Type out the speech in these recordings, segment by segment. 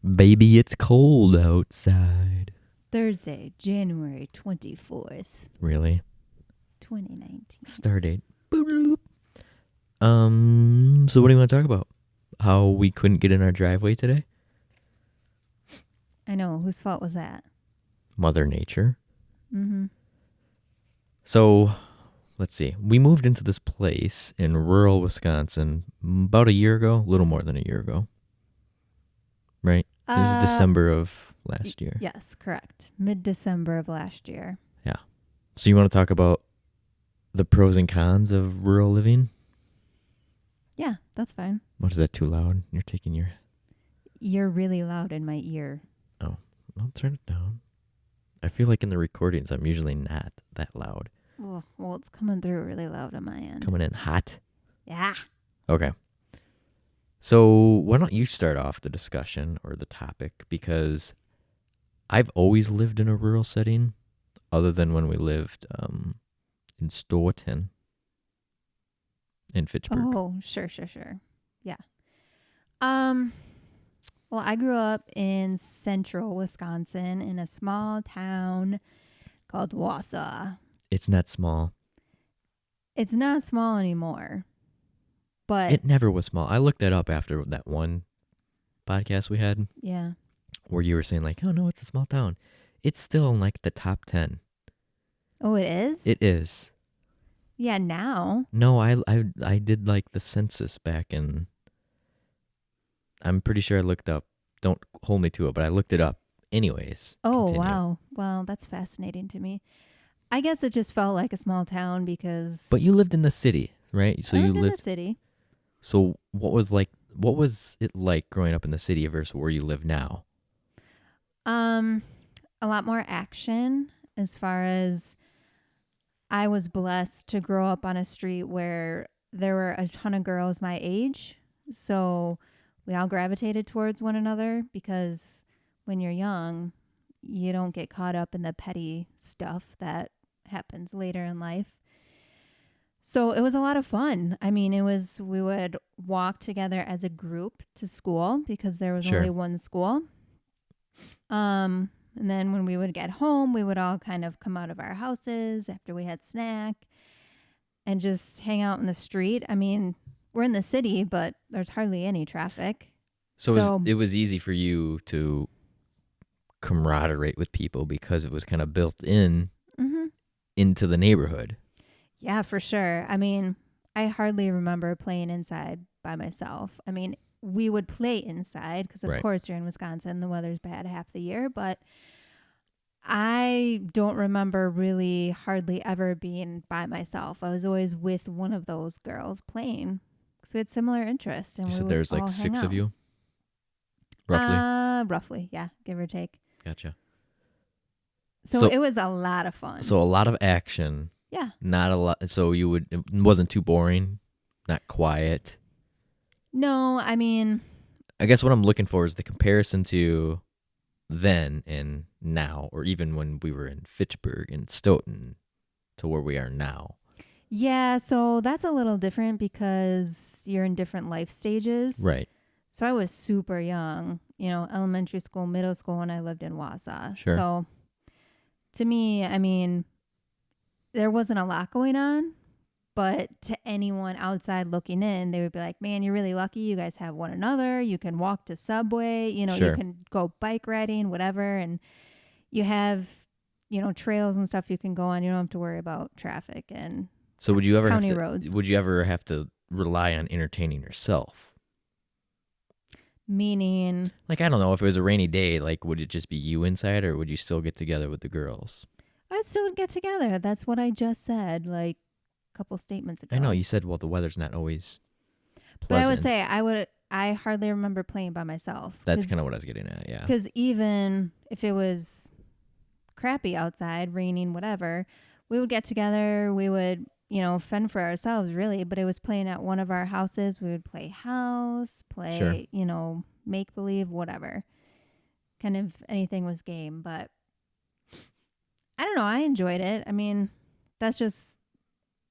Baby, it's cold outside. Thursday, January 24th, Really? 2019. Start date. Boop. So what do you want to talk about? How we couldn't get in our driveway today? I know. Whose fault was that? Mother Nature. Mm-hmm. So, let's see. We moved into this place in rural Wisconsin about a year ago, a little more than a year ago. Right? It was December of last year. Yes, correct. Mid-December of last year. Yeah. So you want to talk about the pros and cons of rural living? Yeah, that's fine. What, is that too loud? You're taking your... You're really loud in my ear. Oh, I'll turn it down. I feel like in the recordings, I'm usually not that loud. Well, it's coming through really loud on my end. Coming in hot. Yeah. Okay. So why don't you start off the discussion or the topic? Because I've always lived in a rural setting, other than when we lived in Stoughton in Fitchburg. Oh, sure. Yeah. Well, I grew up in central Wisconsin in a small town called Wausau. It's not small. It's not small anymore, but It never was small. I looked that up after that one podcast we had yeah. where you were saying like, oh no, it's a small town. It's still in like the top 10. Oh, it is? It is. Yeah, now. No, I did like the census back in... I'm pretty sure I looked up. Don't hold me to it, but I looked it up anyways. Oh, Continue. wow. Well, that's fascinating to me. I guess it just felt like a small town because But you lived in the city, right? So I you lived in lived... the city. So what was it like growing up in the city versus where you live now? A lot more action as far as I was blessed to grow up on a street where there were a ton of girls my age. So we all gravitated towards one another because when you're young, you don't get caught up in the petty stuff that happens later in life. So it was a lot of fun. I mean, we would walk together as a group to school because there was Sure. only one school. And then when we would get home, we would all kind of come out of our houses after we had snack and just hang out in the street. I mean, we're in the city, but there's hardly any traffic. So it was easy for you to camaraderie with people because it was kind of built in into the neighborhood. Yeah, for sure. I mean, I hardly remember playing inside by myself. I mean, we would play inside because, of Right. course, you're in Wisconsin. The weather's bad half the year. But I don't remember really hardly ever being by myself. I was always with one of those girls playing. So we had similar interests. And You we said would there's like all 6 hang of out. you? Roughly? Roughly, yeah, give or take. Gotcha. So it was a lot of fun. So a lot of action. Yeah. Not a lot. So it wasn't too boring, not quiet. No, I mean, I guess what I'm looking for is the comparison to then and now, or even when we were in Fitchburg and Stoughton to where we are now. yeah, so that's a little different because you're in different life stages. Right. So I was super young, elementary school, middle school, when I lived in Wausau. Sure. So to me, I mean, there wasn't a lot going on, but to anyone outside looking in, they would be like, man, you're really lucky. You guys have one another. You can walk to Subway, Sure. You can go bike riding, whatever. And you have, trails and stuff you can go on. You don't have to worry about traffic and So would you ever county have to, roads. Would you ever have to rely on entertaining yourself? Meaning, Like, I don't know, if it was a rainy day, like, would it just be you inside, or would you still get together with the girls? I'd still get together. That's what I just said, like a couple statements ago. I know, you said, well, the weather's not always But pleasant. I would say I hardly remember playing by myself. That's kind of what I was getting at, yeah. Because even if it was crappy outside, raining, whatever, we would get together. We would, fend for ourselves, really. But it was playing at one of our houses. We would play house, play, make believe, whatever. Kind of anything was game. But I don't know. I enjoyed it. I mean, that's just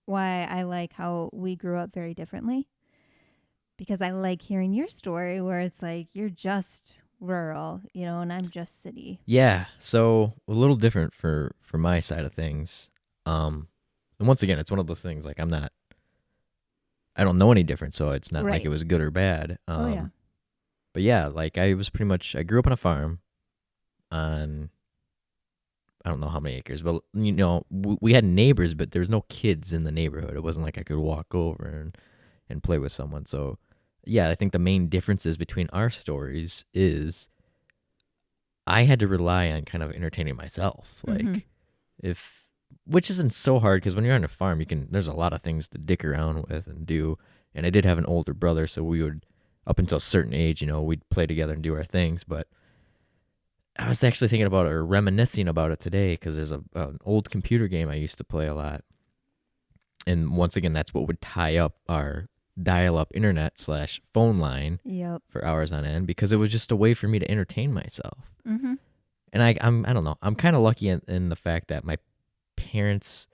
why I like how we grew up very differently. Because I like hearing your story where it's like you're just rural, and I'm just city. Yeah, so a little different for my side of things. And once again, it's one of those things like I don't know any different, so it's not like Right. it was good or bad. Oh, yeah. But yeah, like I grew up on a farm on, I don't know how many acres, but we had neighbors, but there was no kids in the neighborhood. It wasn't like I could walk over and play with someone. So yeah, I think the main differences between our stories is I had to rely on kind of entertaining myself. Mhm. Like which isn't so hard because when you're on a farm, there's a lot of things to dick around with and do. And I did have an older brother, so we would, up until a certain age, we'd play together and do our things. But I was actually thinking about it or reminiscing about it today because there's an old computer game I used to play a lot. And once again, that's what would tie up our dial-up internet / phone line Yep. for hours on end because it was just a way for me to entertain myself. Mhm. And I don't know. I'm kind of lucky in the fact that my parents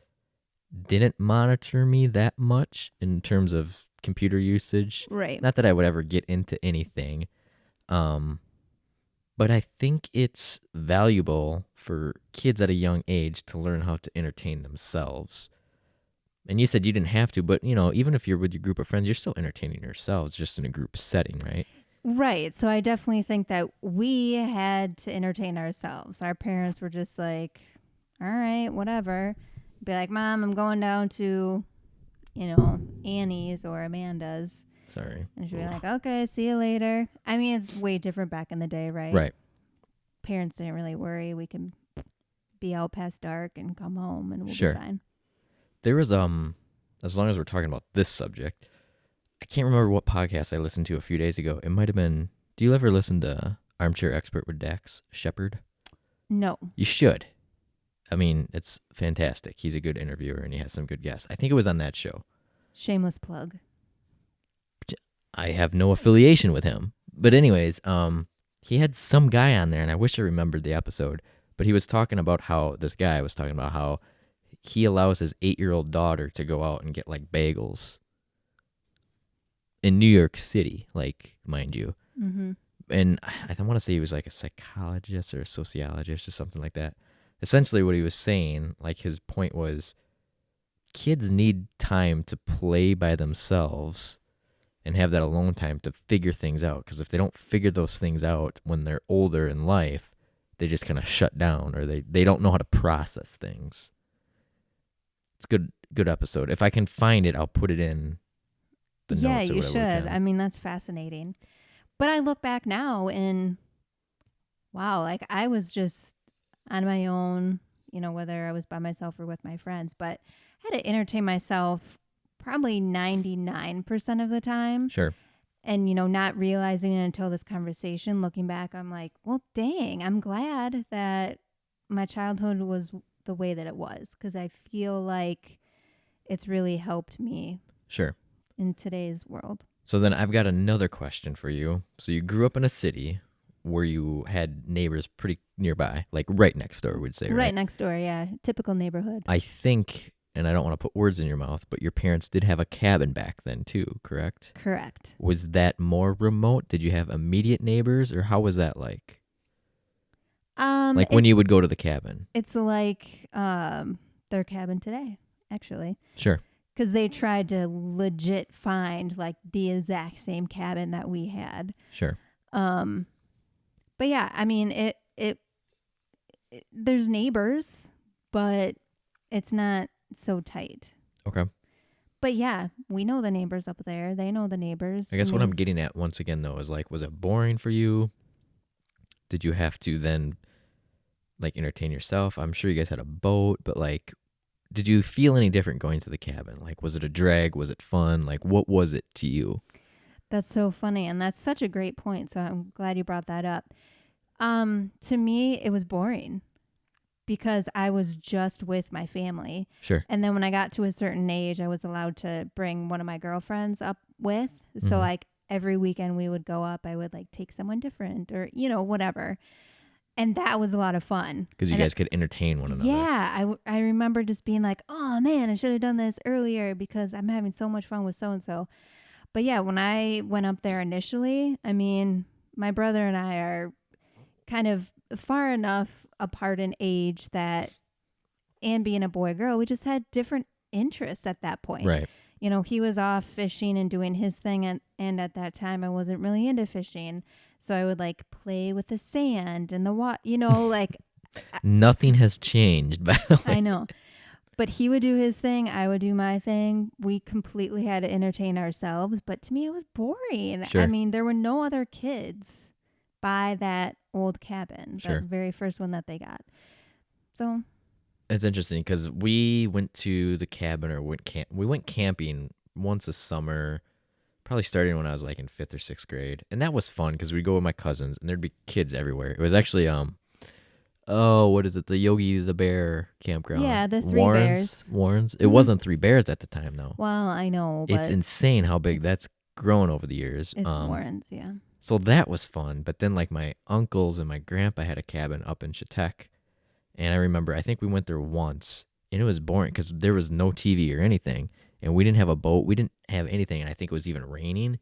didn't monitor me that much in terms of computer usage. Right. Not that I would ever get into anything. But I think it's valuable for kids at a young age to learn how to entertain themselves. And you said you didn't have to, but even if you're with your group of friends, you're still entertaining yourselves just in a group setting, right? Right. So I definitely think that we had to entertain ourselves. Our parents were just like, all right, whatever. Be like, Mom, I'm going down to, Annie's or Amanda's. Sorry. And she'd be like, okay, see you later. I mean, it's way different back in the day, right? Right. Parents didn't really worry. We can be out past dark and come home and we'll Sure. be fine. There was, as long as we're talking about this subject, I can't remember what podcast I listened to a few days ago. It might have been, do you ever listen to Armchair Expert with Dax Shepard? No. You should. I mean, it's fantastic. He's a good interviewer and he has some good guests. I think it was on that show. Shameless plug. I have no affiliation with him. But anyways, he had some guy on there and I wish I remembered the episode, but he was talking about how he allows his 8-year-old daughter to go out and get like bagels in New York City, like, mind you. Mm-hmm. And I want to say he was like a psychologist or a sociologist or something like that. Essentially what he was saying, like his point was, kids need time to play by themselves and have that alone time to figure things out. Because if they don't figure those things out when they're older in life, they just kind of shut down or they don't know how to process things. It's good episode. If I can find it, I'll put it in the notes or whatever. Yeah, you should. I mean, that's fascinating. But I look back now and wow, like I was just on my own, whether I was by myself or with my friends, but I had to entertain myself probably 99% of the time. Sure. And, not realizing it until this conversation, looking back, I'm like, well, dang, I'm glad that my childhood was the way that it was because I feel like it's really helped me. Sure. In today's world. So then I've got another question for you. So you grew up in a city where you had neighbors pretty nearby, like right next door, we'd say, right? Right next door, yeah. Typical neighborhood. I think, and I don't want to put words in your mouth, but your parents did have a cabin back then too, correct? Correct. Was that more remote? Did you have immediate neighbors or how was that like? Like when you would go to the cabin? It's like their cabin today, actually. Sure. Because they tried to legit find like the exact same cabin that we had. Sure. But yeah, I mean, it there's neighbors, but it's not so tight. Okay. But yeah, we know the neighbors up there. They know the neighbors. I guess what I'm getting at once again though is like, was it boring for you? Did you have to then like entertain yourself? I'm sure you guys had a boat, but like, did you feel any different going to the cabin? Like, was it a drag? Was it fun? Like, what was it to you? That's so funny. And that's such a great point. So I'm glad you brought that up. To me, it was boring because I was just with my family. Sure. And then when I got to a certain age, I was allowed to bring one of my girlfriends up with. So like every weekend we would go up, I would like take someone different or, whatever. And that was a lot of fun. Because you guys could entertain one another. Yeah. I remember just being like, oh man, I should have done this earlier because I'm having so much fun with so-and-so. But yeah, when I went up there initially, I mean, my brother and I are kind of far enough apart in age that, and being a boy girl, we just had different interests at that point. Right. You know, he was off fishing and doing his thing, and at that time I wasn't really into fishing. So I would like play with the sand and the water, you know, like Nothing has changed, by the way. I know. But he would do his thing, I would do my thing. We completely had to entertain ourselves, but to me it was boring. Sure. I mean, there were no other kids by that old cabin, Sure. the very first one that they got. So It's interesting because we went to the cabin or we went camping once a summer, probably starting when I was like in 5th or 6th grade. And that was fun because we'd go with my cousins and there'd be kids everywhere. It was actually, what is it? The Yogi the Bear campground. Yeah, the Three Bears. Warrens. It Mhm. wasn't Three Bears at the time, though. well, I know, but It's insane how big it's- that's grown over the years. it's Warren's, yeah. So that was fun. But then like my uncles and my grandpa had a cabin up in Chautauqua. And I remember, I think we went there once and it was boring because there was no TV or anything. And we didn't have a boat. We didn't have anything. And I think it was even raining.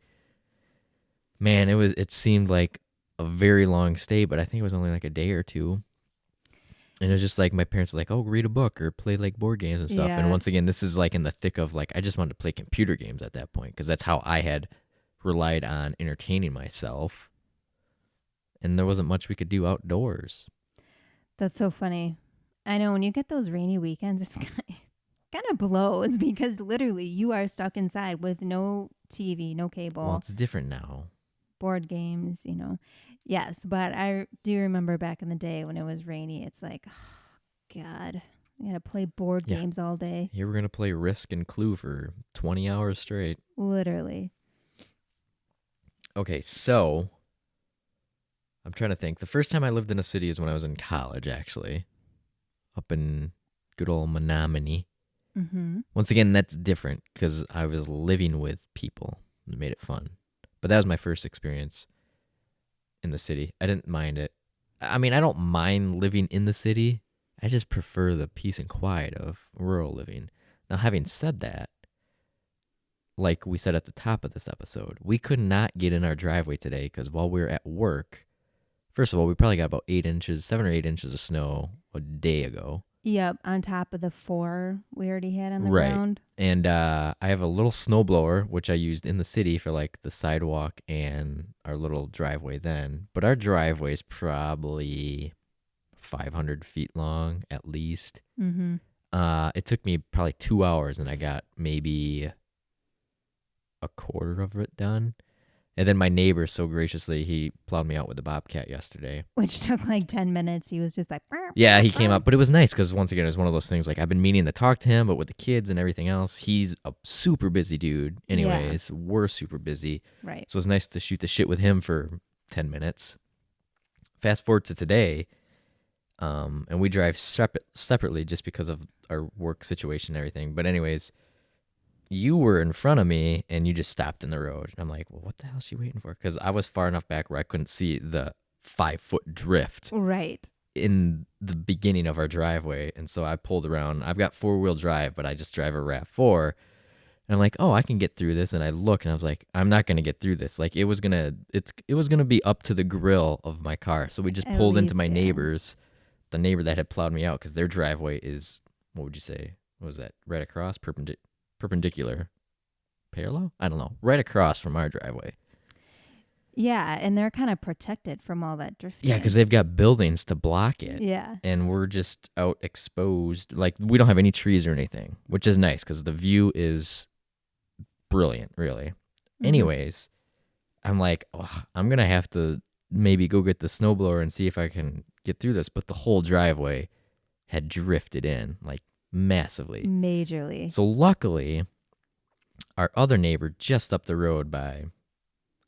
Man, it seemed like a very long stay, but I think it was only like a day or two. And it was just like my parents were like, oh, read a book or play like board games and stuff. Yeah. And once again, this is like in the thick of like, I just wanted to play computer games at that point because that's how I had relied on entertaining myself. And there wasn't much we could do outdoors. That's so funny. I know when you get those rainy weekends, it's kind of blows because literally you are stuck inside with no TV, no cable, Well, it's different now. board games, you know. Yes, but I do remember back in the day when it was rainy, it's like, oh, God, I got to play board Yeah. games all day. Here we're going to play Risk and Clue for 20 hours straight. Literally. Okay, so I'm trying to think. The first time I lived in a city is when I was in college, actually, up in good old Menominee. Mm-hmm. Once again, that's different because I was living with people. It made it fun. But that was my first experience in the city. I didn't mind it. I mean, I don't mind living in the city. I just prefer the peace and quiet of rural living. Now, having said that, like we said at the top of this episode, we could not get in our driveway today because while we were at work, first of all, we probably got about 7 or 8 inches of snow a day ago. Yep, on top of the 4 we already had on the Right. ground. And I have a little snowblower, which I used in the city for like the sidewalk and our little driveway then. But our driveway is probably 500 feet long at least. Mm-hmm. It took me probably 2 hours and I got maybe a quarter of it done. And then my neighbor so graciously, he plowed me out with the Bobcat yesterday. Which took like 10 minutes. He was just like, Yeah, he came up, but it was nice because once again, it was one of those things like I've been meaning to talk to him, but with the kids and everything else, he's a super busy dude. Anyways, we're super busy. right. So it's nice to shoot the shit with him for 10 minutes. Fast forward to today, and we drive separately just because of our work situation and everything. But anyways, you were in front of me and you just stopped in the road. I'm like, well, what the hell is she waiting for? Because I was far enough back where I couldn't see the 5-foot drift Right. in the beginning of our driveway. And so I pulled around. I've got 4-wheel drive, but I just drive a RAV4. And I'm like, oh, I can get through this. And I look and I was like, I'm not going to get through this. Like it was going to be up to the grill of my car. So we just At pulled into least, my yeah. neighbors, the neighbor that had plowed me out because their driveway is, what would you say? What was that? Right across? Perpendicular? Parallel? I don't know. Right across from our driveway. Yeah, and they're kind of protected from all that drifting. Yeah, because they've got buildings to block it. Yeah. And we're just out exposed. Like, we don't have any trees or anything, which is nice because the view is brilliant, really. Mhm. Anyways, I'm like, oh, I'm going to have to maybe go get the snowblower and see if I can get through this. But the whole driveway had drifted in, like, massively. Majorly. So luckily, our other neighbor just up the road by,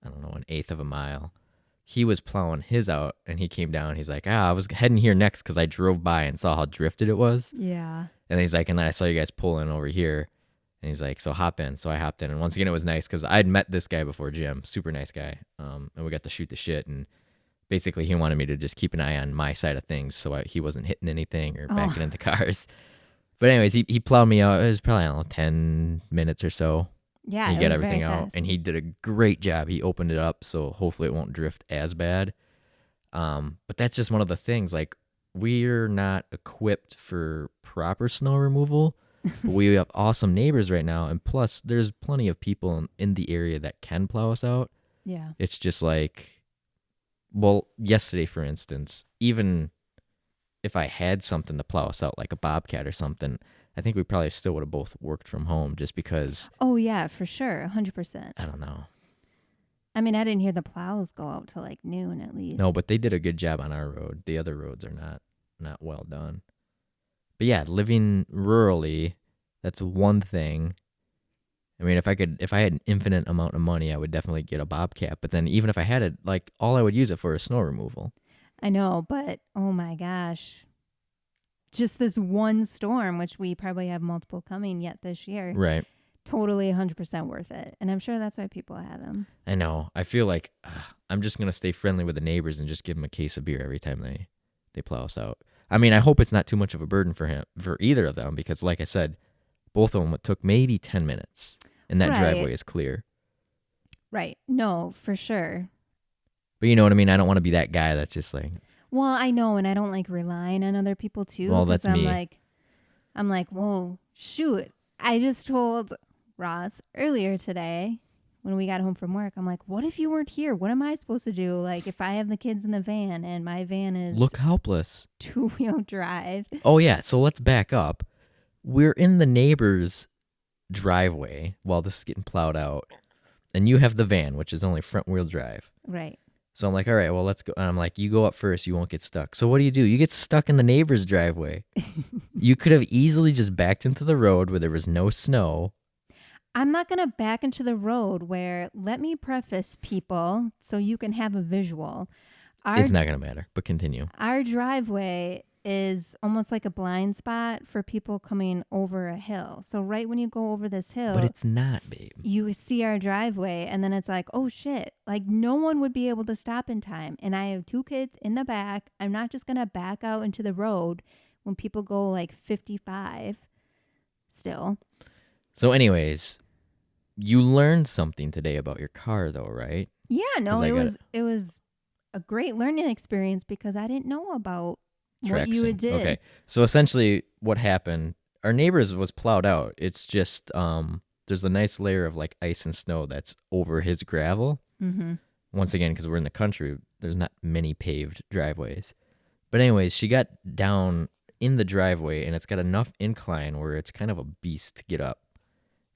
I don't know, 1/8 of a mile, he was plowing his out and he came down. He's like, I was heading here next because I drove by and saw how drifted it was. Yeah. And he's like, and I saw you guys pulling over here. And he's like, so hop in. So I hopped in. And once again, it was nice because I'd met this guy before, Jim, super nice guy. And we got to shoot the shit. And basically, he wanted me to just keep an eye on my side of things so he wasn't hitting anything or backing into cars. But anyways, he plowed me out. It was probably, I don't know, 10 minutes or so. Yeah. And it he got was everything very out. fast. And he did a great job. He opened it up, so hopefully it won't drift as bad. But that's just one of the things. Like, we're not equipped for proper snow removal, but we have awesome neighbors right now. And plus, there's plenty of people in the area that can plow us out. Yeah. It's just like, well, yesterday, for instance, even if I had something to plow us out, like a bobcat or something, I think we probably still would have both worked from home just because, Oh, yeah, for sure. 100%. I don't know. I mean, I didn't hear the plows go out till like noon at least. No, but they did a good job on our road. The other roads are not well done. But yeah, living rurally, that's one thing. I mean, if I had an infinite amount of money, I would definitely get a bobcat. But then even if I had it, like, all I would use it for is snow removal. I know, but oh my gosh. Just this one storm, which we probably have multiple coming yet this year. Right. Totally 100% worth it. And I'm sure that's why people have them. I know. I feel like I'm just going to stay friendly with the neighbors and just give them a case of beer every time they plow us out. I mean, I hope it's not too much of a burden for either of them because, like I said, both of them took maybe 10 minutes and that driveway is clear. Right. No, for sure. But you know what I mean? I don't want to be that guy that's just like... Well, I know, and I don't like relying on other people too. Well, that's me. I'm like, whoa, shoot. I just told Ross earlier today when we got home from work, I'm like, what if you weren't here? What am I supposed to do? Like, if I have the kids in the van and my van is... Look helpless. 2-wheel drive. Oh, yeah. So let's back up. We're in the neighbor's driveway while this is getting plowed out. And you have the van, which is only front-wheel drive. Right. So I'm like, all right, well, let's go. And I'm like, you go up first. You won't get stuck. So what do? You get stuck in the neighbor's driveway. You could have easily just backed into the road where there was no snow. I'm not going to back into the road where, let me preface people so you can have a visual. It's not going to matter, but continue. Our driveway is almost like a blind spot for people coming over a hill. So right when you go over this hill. But it's not, babe. You see our driveway and then it's like, oh shit. Like no one would be able to stop in time. And I have 2 kids in the back. I'm not just going to back out into the road when people go like 55 still. So anyways, you learned something today about your car though, right? Yeah, no, it was a great learning experience because I didn't know about what you did. Okay. So essentially what happened, our neighbor's was plowed out. It's just there's a nice layer of like ice and snow that's over his gravel. Mm-hmm. Once again, because we're in the country, there's not many paved driveways. But anyways, she got down in the driveway and it's got enough incline where it's kind of a beast to get up.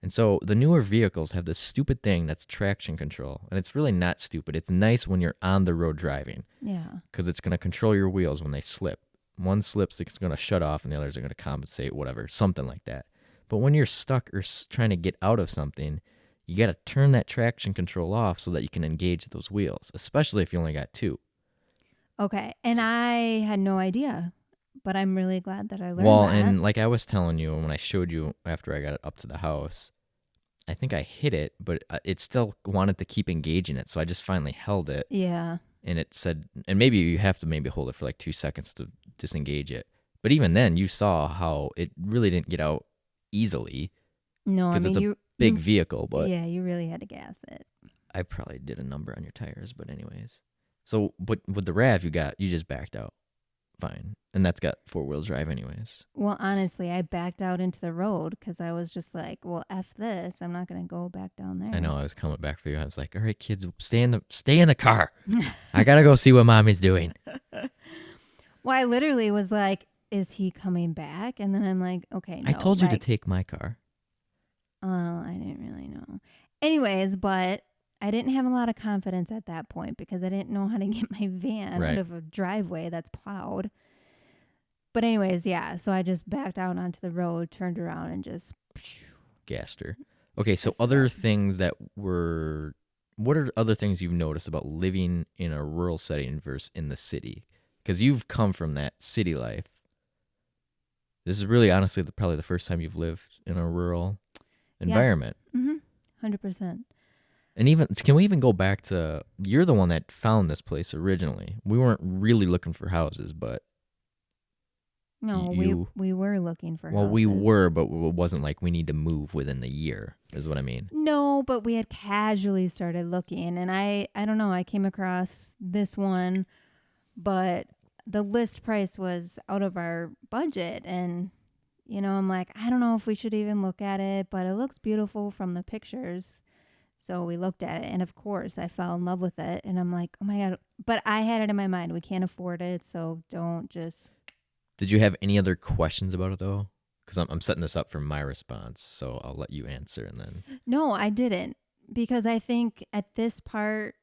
And so the newer vehicles have this stupid thing that's traction control. And it's really not stupid. It's nice when you're on the road driving. Yeah. Because it's going to control your wheels when they slip. One slips, it's going to shut off, and the others are going to compensate, whatever, something like that. But when you're stuck or trying to get out of something, you got to turn that traction control off so that you can engage those wheels, especially if you only got 2. Okay. And I had no idea, but I'm really glad that I learned Well, that. and like I was telling you when I showed you after I got it up to the house, I think I hit it, but it still wanted to keep engaging it. So I just finally held it. Yeah. And it said, and maybe you have to maybe hold it for like 2 seconds to disengage it. But even then, you saw how it really didn't get out easily. No, I mean, it's a big vehicle, but yeah, you really had to gas it. I probably did a number on your tires, but anyways. So, but with the RAV, you just backed out. Fine. And that's got 4-wheel drive anyways. Well, honestly, I backed out into the road because I was just like, well, F this. I'm not going to go back down there. I know. I was coming back for you. I was like, all right, kids, stay in the car. I got to go see what mommy's doing. Well, I literally was like, is he coming back? And then I'm like, okay, no. I told you to take my car. I didn't really know. Anyways, but I didn't have a lot of confidence at that point because I didn't know how to get my van out of a driveway that's plowed. But anyways, yeah. So I just backed out onto the road, turned around, and just gassed her. Okay, so other things what are other things you've noticed about living in a rural setting versus in the city? Because you've come from that city life. This is really honestly probably the first time you've lived in a rural environment. Mm-hmm. 100%. And even can we even go back to, you're the one that found this place originally. We weren't really looking for houses, but no, we were looking for houses. Well, we were, but it wasn't like we need to move within the year, is what I mean. No, but we had casually started looking, and I don't know, I came across this one but the list price was out of our budget. And, I'm like, I don't know if we should even look at it, but it looks beautiful from the pictures. So we looked at it, and of course I fell in love with it. And I'm like, oh my God. But I had it in my mind, we can't afford it, so don't just... Did you have any other questions about it, though? Because I'm setting this up for my response, so I'll let you answer and then... No, I didn't. Because I think at this part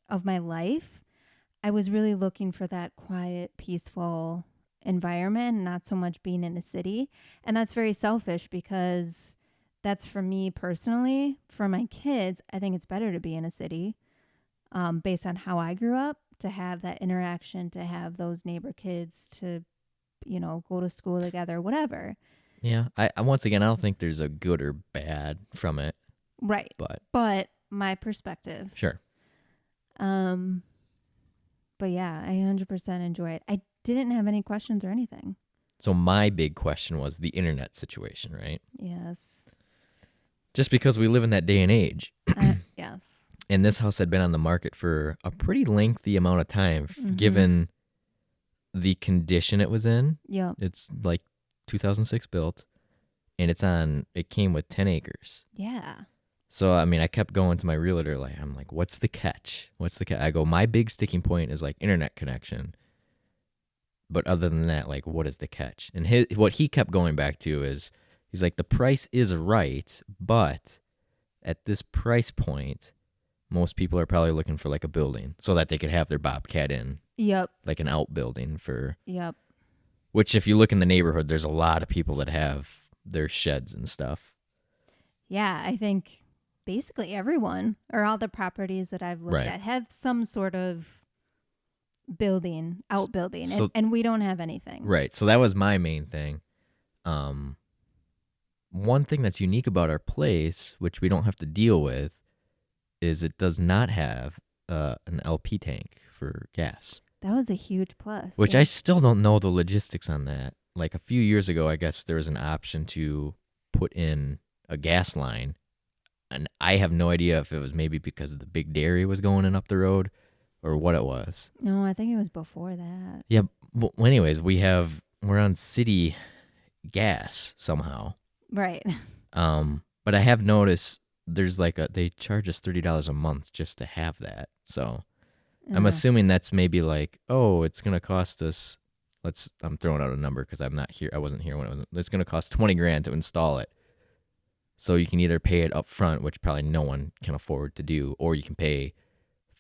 of my life, I was really looking for that quiet, peaceful environment, not so much being in the city. And that's very selfish because that's for me personally. For my kids, I think it's better to be in a city based on how I grew up, to have that interaction, to have those neighbor kids, to, go to school together, whatever. Yeah, I once again, I don't think there's a good or bad from it. Right. But my perspective. Sure. But yeah, I 100% enjoy it. I didn't have any questions or anything. So my big question was the internet situation, right? Yes. Just because we live in that day and age. Yes. And this house had been on the market for a pretty lengthy amount of time, given the condition it was in. Yeah. It's like 2006 built, and it came with 10 acres. Yeah. So, I mean, I kept going to my realtor, I'm like, what's the catch? I go, my big sticking point is like internet connection. But other than that, like, what is the catch? And what he kept going back to is, he's like, the price is right, but at this price point, most people are probably looking for like a building so that they could have their Bobcat in. Yep. Like an outbuilding for. Yep. Which, if you look in the neighborhood, there's a lot of people that have their sheds and stuff. Yeah, I think basically everyone, or all the properties that I've looked at, have some sort of outbuilding, so, and we don't have anything. Right. So that was my main thing. One thing that's unique about our place, which we don't have to deal with, is it does not have an LP tank for gas. That was a huge plus. Which I still don't know the logistics on that. Like a few years ago, I guess there was an option to put in a gas line. And I have no idea if it was maybe because the big dairy was going in up the road or what it was. No, I think it was before that. Yeah. Well, anyways, we're on city gas somehow. Right. But I have noticed there's they charge us $30 a month just to have that. So I'm assuming that's maybe like, oh, it's going to cost us, I'm throwing out a number because I'm not here. I wasn't here when it's going to cost $20,000 to install it. So you can either pay it up front, which probably no one can afford to do, or you can pay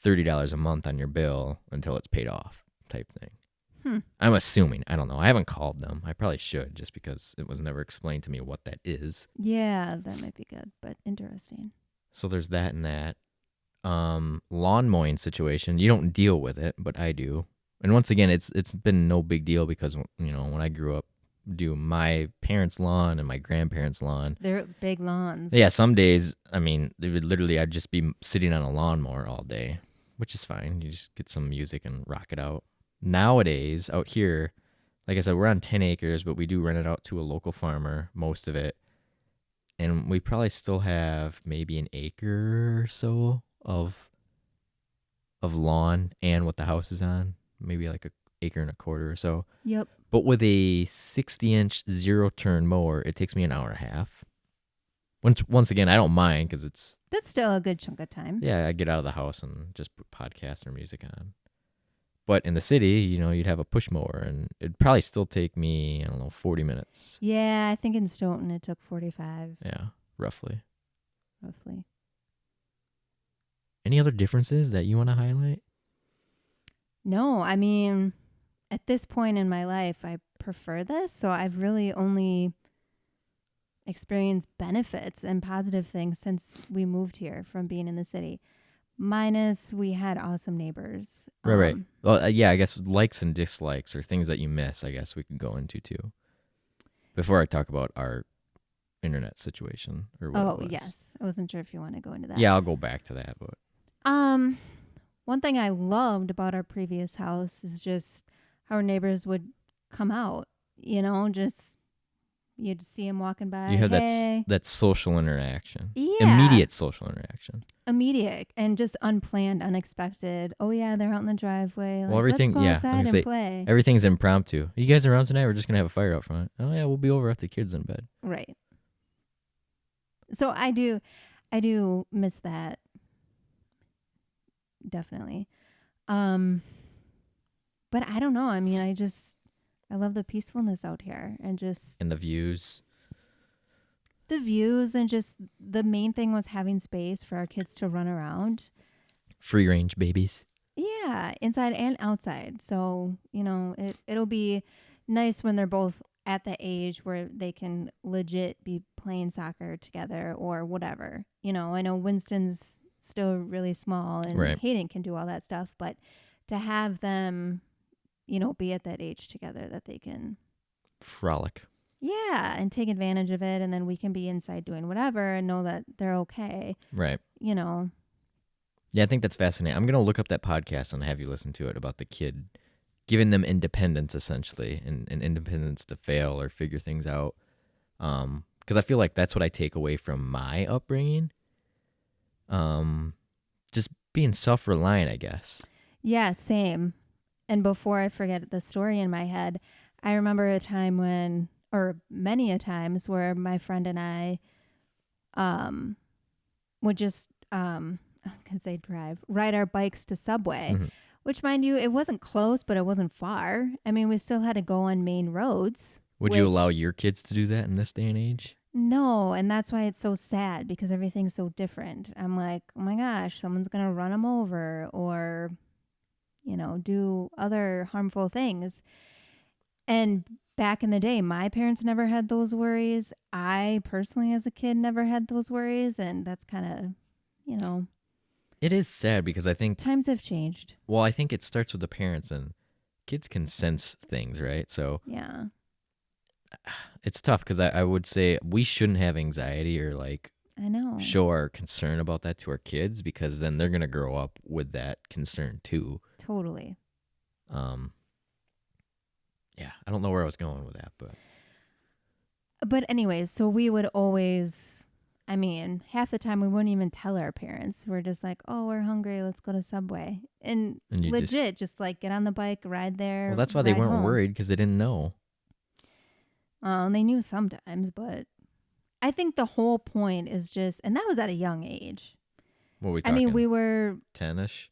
$30 a month on your bill until it's paid off type thing. I'm assuming. I don't know. I haven't called them. I probably should, just because it was never explained to me what that is. Yeah, that might be good, but interesting. So there's that and that. Lawn mowing situation. You don't deal with it, but I do. And once again, it's been no big deal because, when I grew up, do my parents' lawn and my grandparents' lawn. They're big lawns. Yeah, some days, I'd just be sitting on a lawnmower all day, which is fine. You just get some music and rock it out. Nowadays, out here, like I said, we're on 10 acres, but we do rent it out to a local farmer, most of it. And we probably still have maybe an acre or so of lawn and what the house is on. Maybe like an acre and a quarter or so. Yep. But with a 60-inch zero-turn mower, it takes me an hour and a half. Once again, I don't mind because that's still a good chunk of time. Yeah, I get out of the house and just put podcasts or music on. But in the city, you'd have a push mower, and it'd probably still take me, 40 minutes. Yeah, I think in Stoughton it took 45. Yeah, roughly. Any other differences that you want to highlight? No, I mean, at this point in my life, I prefer this. So I've really only experienced benefits and positive things since we moved here from being in the city. Minus we had awesome neighbors. Right. Well, yeah, I guess likes and dislikes or things that you miss, I guess we can go into too. Before I talk about our internet situation or what it was. Yes. I wasn't sure if you want to go into that. Yeah, I'll go back to that. But one thing I loved about our previous house is just how our neighbors would come out, just You'd see them walking by. You have hey. that social interaction. Yeah. Immediate social interaction. Immediate and just unplanned, unexpected. Oh yeah, they're out in the driveway. Like, Well, everything, let's go yeah. outside and play. Everything's impromptu. You guys around tonight? We're just going to have a fire out front. Oh, yeah, we'll be over after the kids in bed. Right. So I do miss that. Definitely. But I don't know. I mean, I love the peacefulness out here and just. And the views. The views and just the main thing was having space for our kids to run around. Free range babies. Yeah, inside and outside. So, it'll be nice when they're both at the age where they can legit be playing soccer together or whatever. I know Winston's still really small and right. Hayden can do all that stuff, but to have them, be at that age together that they can frolic. Yeah, and take advantage of it, and then we can be inside doing whatever and know that they're okay. Right. Yeah, I think that's fascinating. I'm going to look up that podcast and have you listen to it about the kid giving them independence, essentially, and independence to fail or figure things out. Because I feel like that's what I take away from my upbringing. Just being self-reliant, I guess. Yeah, same. And before I forget the story in my head, I remember a time many a times where my friend and I would just ride our bikes to Subway, mm-hmm. which, mind you, it wasn't close, but it wasn't far. I mean, we still had to go on main roads. Would you allow your kids to do that in this day and age? No, and that's why it's so sad because everything's so different. I'm like, oh my gosh, someone's going to run them over or, do other harmful things. And back in the day, my parents never had those worries. I personally, as a kid, never had those worries. And that's kind of, It is sad because I think times have changed. Well, I think it starts with the parents, and kids can sense things, right? So yeah, it's tough because I would say we shouldn't have anxiety or I know, show our concern about that to our kids because then they're going to grow up with that concern too. Totally. Yeah, I don't know where I was going with that, But anyways, so we would always, half the time we wouldn't even tell our parents. We're just like, oh, we're hungry. Let's go to Subway. And legit, just get on the bike, ride there. Well, that's why they weren't home. worried because they didn't know. They knew sometimes, but I think the whole point is just, and that was at a young age. What were we talking? We were 10-ish.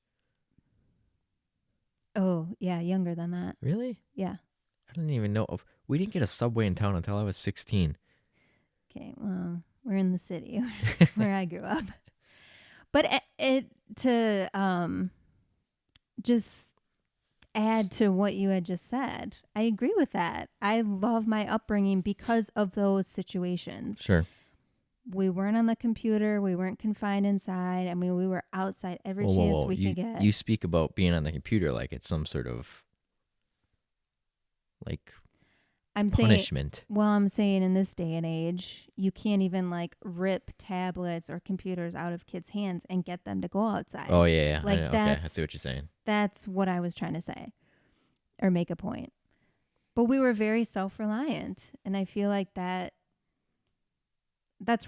Oh, yeah, younger than that. Really? Yeah. I didn't even know. We didn't get a Subway in town until I was 16. Okay, well, we're in the city where I grew up. But just add to what you had just said, I agree with that. I love my upbringing because of those situations. Sure. We weren't on the computer. We weren't confined inside. We were outside every chance we could get. You speak about being on the computer like it's some sort of punishment. I'm saying in this day and age, you can't even rip tablets or computers out of kids' hands and get them to go outside. Oh, yeah. I know. Okay, I that's see what you're saying. That's what I was trying to say or make a point. But we were very self-reliant, and I feel like that's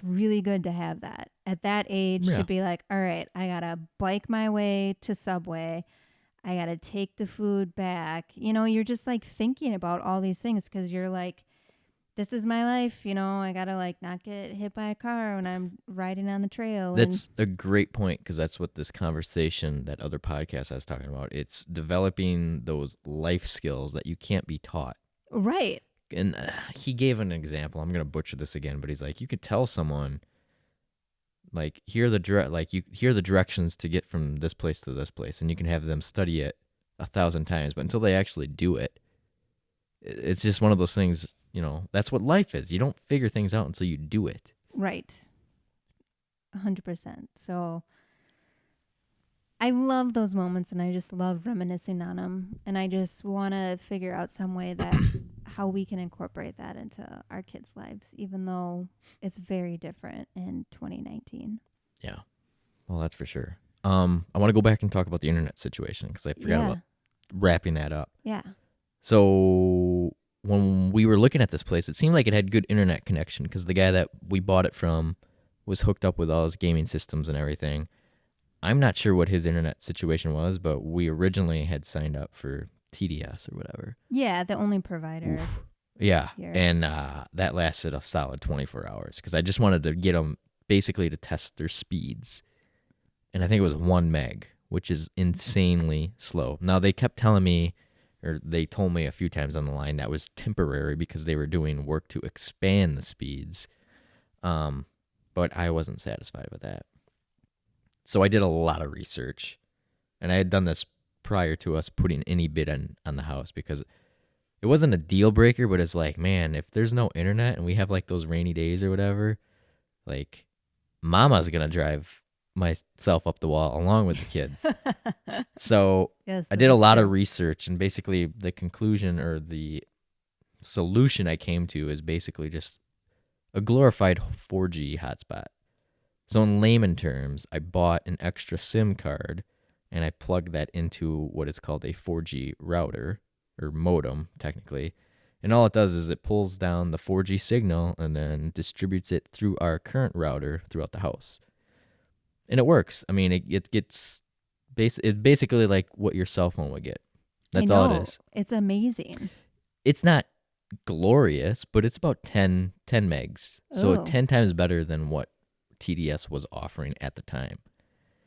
really good to have that. At that age, to be like, all right, I got to bike my way to Subway. I got to take the food back. You're just thinking about all these things because you're like, this is my life. I got to not get hit by a car when I'm riding on the trail. That's a great point because that's what this conversation, that other podcast I was talking about, it's developing those life skills that you can't be taught. Right. And he gave an example. I'm going to butcher this again, but he's like, you could tell someone, you hear the directions to get from this place to this place, and you can have them study it 1,000 times, but until they actually do it, it's just one of those things, that's what life is. You don't figure things out until you do it. Right. 100%. So I love those moments, and I just love reminiscing on them, and I just want to figure out some way that how we can incorporate that into our kids' lives, even though it's very different in 2019. Yeah. Well, that's for sure. I want to go back and talk about the internet situation because I forgot about wrapping that up. Yeah. So when we were looking at this place, it seemed like it had good internet connection because the guy that we bought it from was hooked up with all his gaming systems and everything. I'm not sure what his internet situation was, but we originally had signed up for TDS or whatever. Yeah, the only provider. Oof. Yeah, here. and that lasted a solid 24 hours because I just wanted to get them basically to test their speeds. And I think it was 1 meg, which is insanely slow. Now, they kept telling me, or they told me a few times on the line, that was temporary because they were doing work to expand the speeds. But I wasn't satisfied with that. So I did a lot of research, and I had done this prior to us putting any bid on the house because it wasn't a deal breaker, but it's like, man, if there's no internet and we have like those rainy days or whatever, like mama's going to drive myself up the wall along with the kids. So Yes, I did a that's lot true. of research, and basically the conclusion or the solution I came to is basically just a glorified 4G hotspot. So in layman terms, I bought an extra SIM card and I plugged that into what is called a 4G router or modem, technically. And all it does is it pulls down the 4G signal and then distributes it through our current router throughout the house. And it works. I mean, it gets it's basically like what your cell phone would get. That's I all know. it is. It's amazing. It's not glorious, but it's about 10 megs. So Oh. 10 times better than what TDS was offering at the time.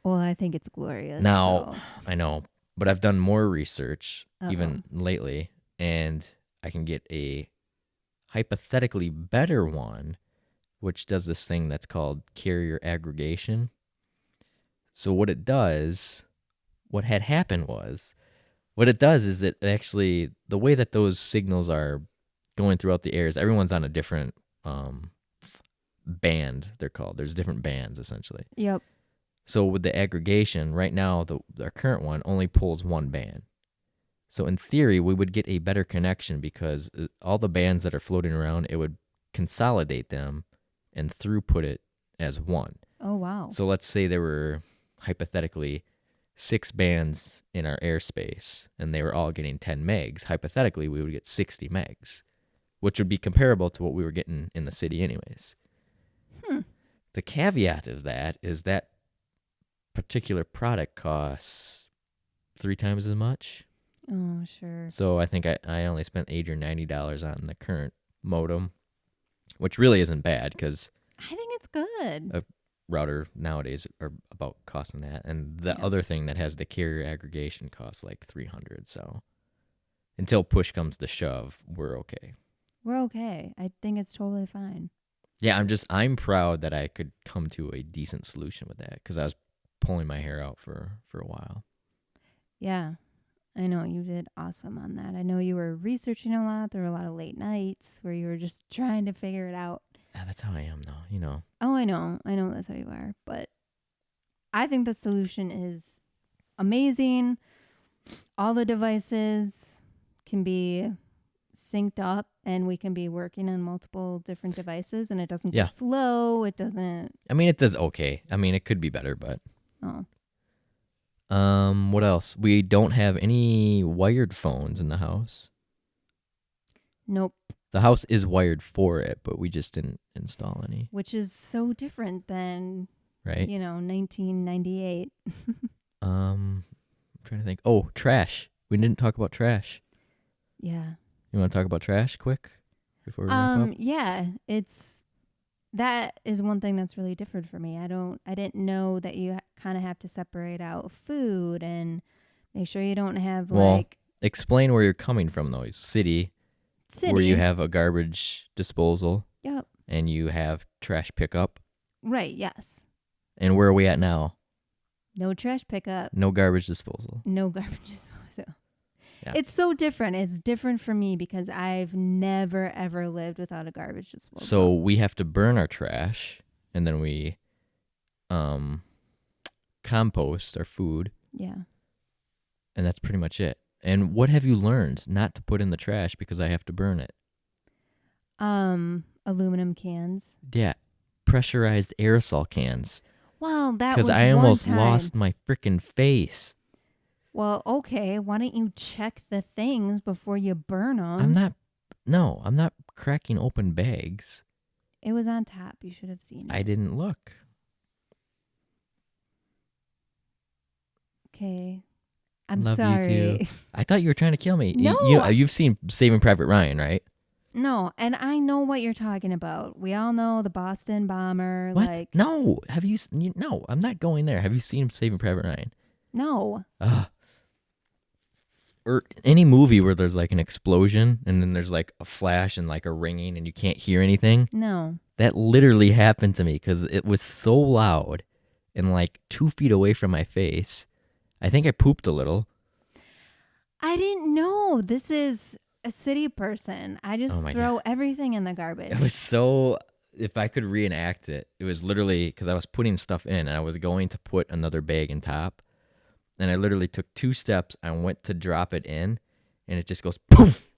Well, I think it's glorious. Now, so. I know, but I've done more research Uh-oh. even lately, and I can get a hypothetically better one, which does this thing that's called carrier aggregation. So what it does, what had happened was, what it does is it actually, the way that those signals are going throughout the air is everyone's on a different band, they're called. There's different bands, essentially. Yep. So with the aggregation, right now, our current one only pulls 1 band. So in theory, we would get a better connection because all the bands that are floating around, it would consolidate them and throughput it as one. Oh, wow. So let's say there were hypothetically 6 bands in our airspace and they were all getting 10 megs. Hypothetically, we would get 60 megs, which would be comparable to what we were getting in the city anyways. The caveat of that is that particular product costs 3 times as much. Oh, sure. So I think I only spent $80 or $90 on the current modem, which really isn't bad because I think it's good. router nowadays are about costing that. And the Yeah. other thing that has the carrier aggregation costs like $300. So until push comes to shove, we're okay. We're okay. I think it's totally fine. Yeah, I'm proud that I could come to a decent solution with that because I was pulling my hair out for a while. Yeah. I know you did awesome on that. I know you were researching a lot. There were a lot of late nights where you were just trying to figure it out. Yeah, that's how I am though, you know. Oh, I know. I know that's how you are. But I think the solution is amazing. All the devices can be synced up and we can be working on multiple different devices and it doesn't Yeah. get slow. It doesn't. I mean, it does okay. I mean, it could be better, but Oh, what else? We don't have any wired phones in the house. nope. The house is wired for it, but we just didn't install any, Which is so different than, right? 1998. I'm trying to think. Oh, trash. We didn't talk about trash. Yeah. You want to talk about trash quick before we wrap up? Yeah, that is one thing that's really different for me. I didn't know that you kind of have to separate out food and make sure you don't have Well, like Explain where you're coming from, though. City, where you have a garbage disposal Yep. and you have trash pickup. Right, yes. And where are we at now? No trash pickup, No garbage disposal. no garbage disposal. Yeah. It's so different. It's different for me because I've never ever lived without a garbage disposal. So we have to burn our trash, and then we compost our food, yeah. and that's pretty much it. And what have you learned not to put in the trash because I have to burn it? Aluminum cans. Yeah, pressurized aerosol cans. Well, that was Because I one almost time. lost my freaking face. Well, okay. Why don't you check the things before you burn them? I'm not. No, I'm not cracking open bags. It was on top. You should have seen it. I didn't look. Okay. I'm Love you sorry. too. I thought you were trying to kill me. No. You've seen Saving Private Ryan, right? No, and I know what you're talking about. We all know the Boston bomber. What? Like, No. Have you? No, I'm not going there. Have you seen Saving Private Ryan? no. Or any movie where there's like an explosion and then there's like a flash and like a ringing and you can't hear anything. No. That literally happened to me because it was so loud and like 2 feet away from my face. I think I pooped a little. I didn't know. This is a city person. I just throw everything in the garbage. It was so, if I could reenact it, it was literally because I was putting stuff in and I was going to put another bag in top. And I literally took 2 steps. I went to drop it in and it just goes poof.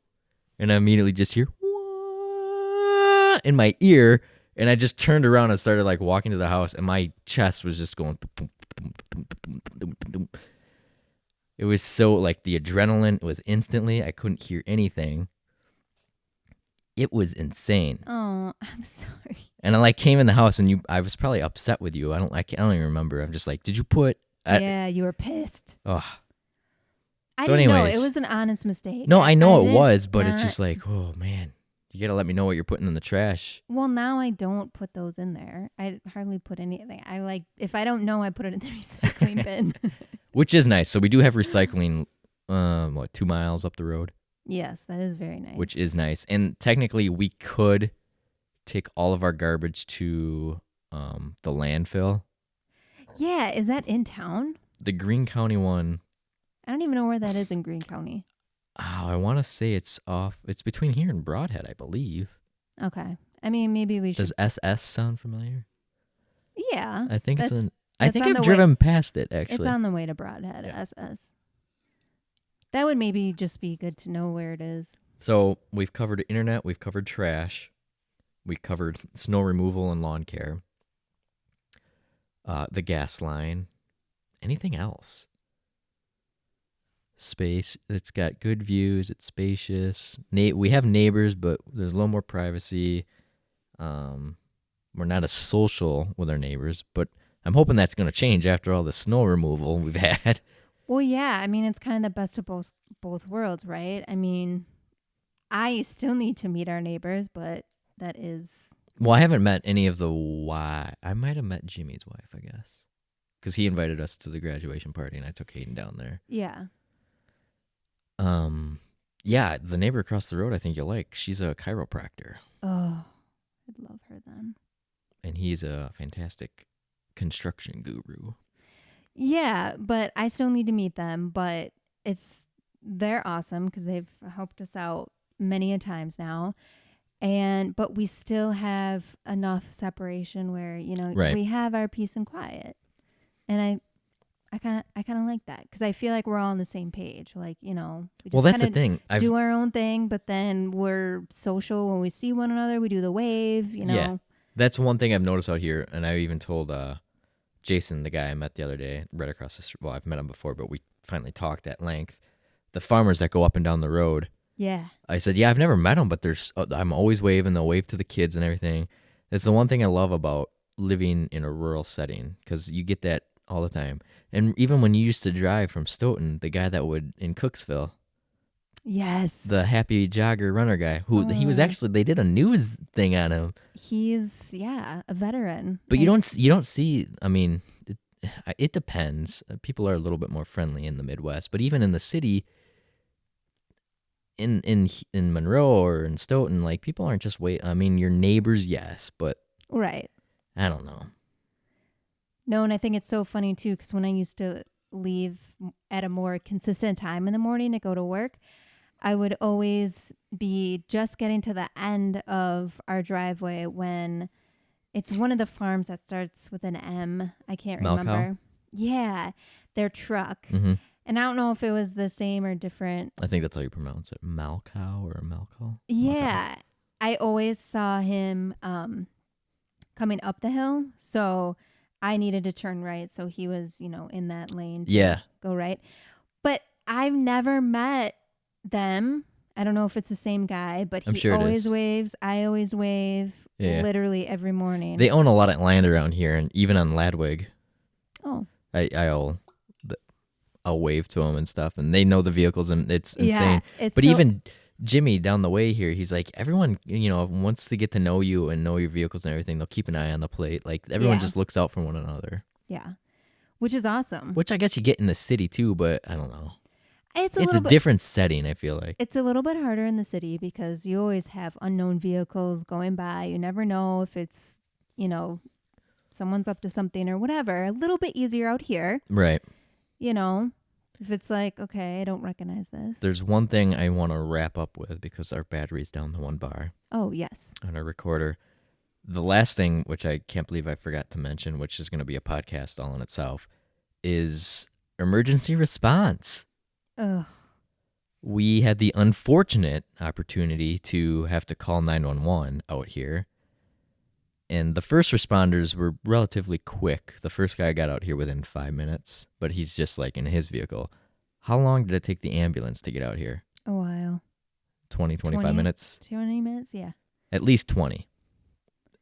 And I immediately just hear Wah! In my ear. And I just turned around and started like walking to the house and my chest was just going. It was so like the adrenaline was instantly. I couldn't hear anything. It was insane. Oh, I'm sorry. And I like came in the house and I was probably upset with you. I don't even remember. I'm just like, did you put? Yeah, you were pissed. Oh. I didn't know. It was an honest mistake. No, I know it was, but it's just like, oh man, you got to let me know what you're putting in the trash. Well, now I don't put those in there. I hardly put anything. If I don't know, I put it in the recycling bin. Which is nice. So we do have recycling, 2 miles up the road? Yes, that is very nice. Which is nice. And technically we could take all of our garbage to the landfill. Yeah, is that in town? The Greene County one. I don't even know where that is in Greene County. Oh, I want to say it's between here and Broadhead, I believe. Okay. I mean, maybe we should. Does SS sound familiar? Yeah. I think I think I've driven past it, actually. It's on the way to Broadhead, yeah. SS. That would maybe just be good to know where it is. So we've covered internet, we've covered trash, we covered snow removal and lawn care, the gas line, anything else? Space, it's got good views, it's spacious. We have neighbors, but there's a little more privacy. We're not as social with our neighbors, but I'm hoping that's going to change after all the snow removal we've had. Well, yeah. I mean, it's kind of the best of both worlds, right? I mean, I still need to meet our neighbors, but that is... Well, I haven't met any of the I might have met Jimmy's wife, I guess. Because he invited us to the graduation party, and I took Hayden down there. Yeah. Yeah, the neighbor across the road I think you'll like. She's a chiropractor. Oh, I'd love her then. And he's a fantastic construction guru. Yeah, but I still need to meet them, but they're awesome because they've helped us out many a times now. But we still have enough separation where, right. We have our peace and quiet. And I kind of like that because I feel like we're all on the same page. Like, we just that's the thing. Do our own thing, but then we're social when we see one another. We do the wave, Yeah, that's one thing I've noticed out here. And I even told Jason, the guy I met the other day, right across the street. Well, I've met him before, but we finally talked at length. The farmers that go up and down the road. Yeah. I said, yeah, I've never met them, but I'm always waving. They'll wave to the kids and everything. It's the one thing I love about living in a rural setting because you get that all the time. And even when you used to drive from Stoughton, the guy that would in Cooksville. Yes. The happy jogger runner guy who he was actually, they did a news thing on him. He's, a veteran. But you don't see, I mean, it depends. People are a little bit more friendly in the Midwest, but even in the city, in Monroe or in Stoughton, like people aren't just I mean, your neighbors, yes, but right. I don't know. No, and I think it's so funny too because when I used to leave at a more consistent time in the morning to go to work, I would always be just getting to the end of our driveway when it's one of the farms that starts with an M. I can't remember. Yeah, their truck. Mm-hmm. And I don't know if it was the same or different. I think that's how you pronounce it. Malcow or Malco? Yeah. Malcow. I always saw him coming up the hill. So I needed to turn right. So he was, in that lane. Yeah. Go right. But I've never met them. I don't know if it's the same guy, but I'm he sure it always is. waves. I always wave. Yeah. Literally every morning. They own a lot of land around here, and even on Ladwig, Oh. I'll wave to them and stuff, and they know the vehicles, and it's insane. It's But so, even Jimmy down the way here, he's like, everyone, wants to get to know you and know your vehicles and everything. They'll keep an eye on the plate. Like, everyone just looks out for one another. Yeah. Which is awesome. Which I guess you get in the city too, but I don't know. It's a different setting, I feel like. It's a little bit harder in the city because you always have unknown vehicles going by. You never know if it's, someone's up to something or whatever. A little bit easier out here. Right. If it's like, okay, I don't recognize this. There's one thing I want to wrap up with because our battery's down to 1 bar. Oh, yes. On our recorder. The last thing, which I can't believe I forgot to mention, which is going to be a podcast all in itself, is emergency response. Ugh. We had the unfortunate opportunity to have to call 911 out here. And the first responders were relatively quick. The first guy got out here within 5 minutes, but he's just like in his vehicle. How long did it take the ambulance to get out here? A while. 25 minutes? 20 minutes, yeah. At least 20.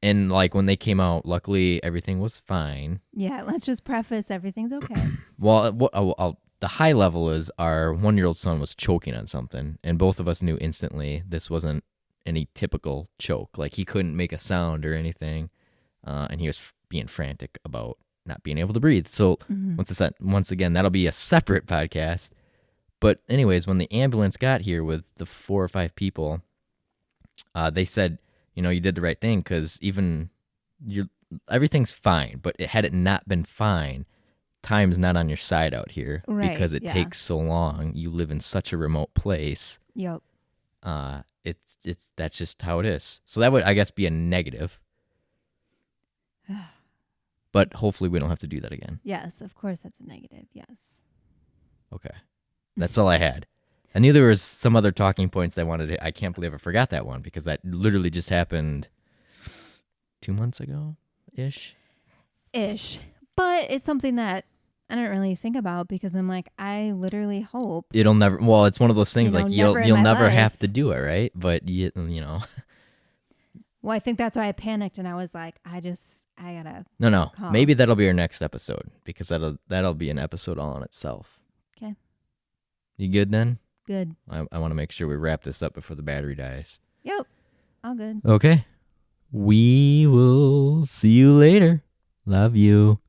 And like when they came out, luckily everything was fine. Yeah, let's just preface everything's okay. Well, the high level is our 1-year-old son was choking on something, and both of us knew instantly this wasn't any typical choke. Like he couldn't make a sound or anything, and he was being frantic about not being able to breathe. So once again, that'll be a separate podcast. But anyways, when the ambulance got here with the 4 or 5 people, they said, you did the right thing because everything's fine. But had it not been fine, time's not on your side out here because it takes so long. You live in such a remote place. Yep. That's just how it is. So that would, I guess, be a negative. But hopefully we don't have to do that again. Yes, of course that's a negative. Yes. Okay. That's all I had. I knew there was some other talking points I wanted to. I can't believe I forgot that one because that literally just happened 2 months ago-ish. But it's something that I don't really think about because I'm like, I literally hope It'll never. Well, it's one of those things like you'll never life. have to do it, right? But you know. Well, I think that's why I panicked and I was like, I gotta. No. call. Maybe that'll be our next episode because that'll be an episode all on itself. Okay. You good then? Good. I want to make sure we wrap this up before the battery dies. Yep. All good. Okay. We will see you later. Love you.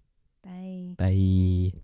Bye. Bye.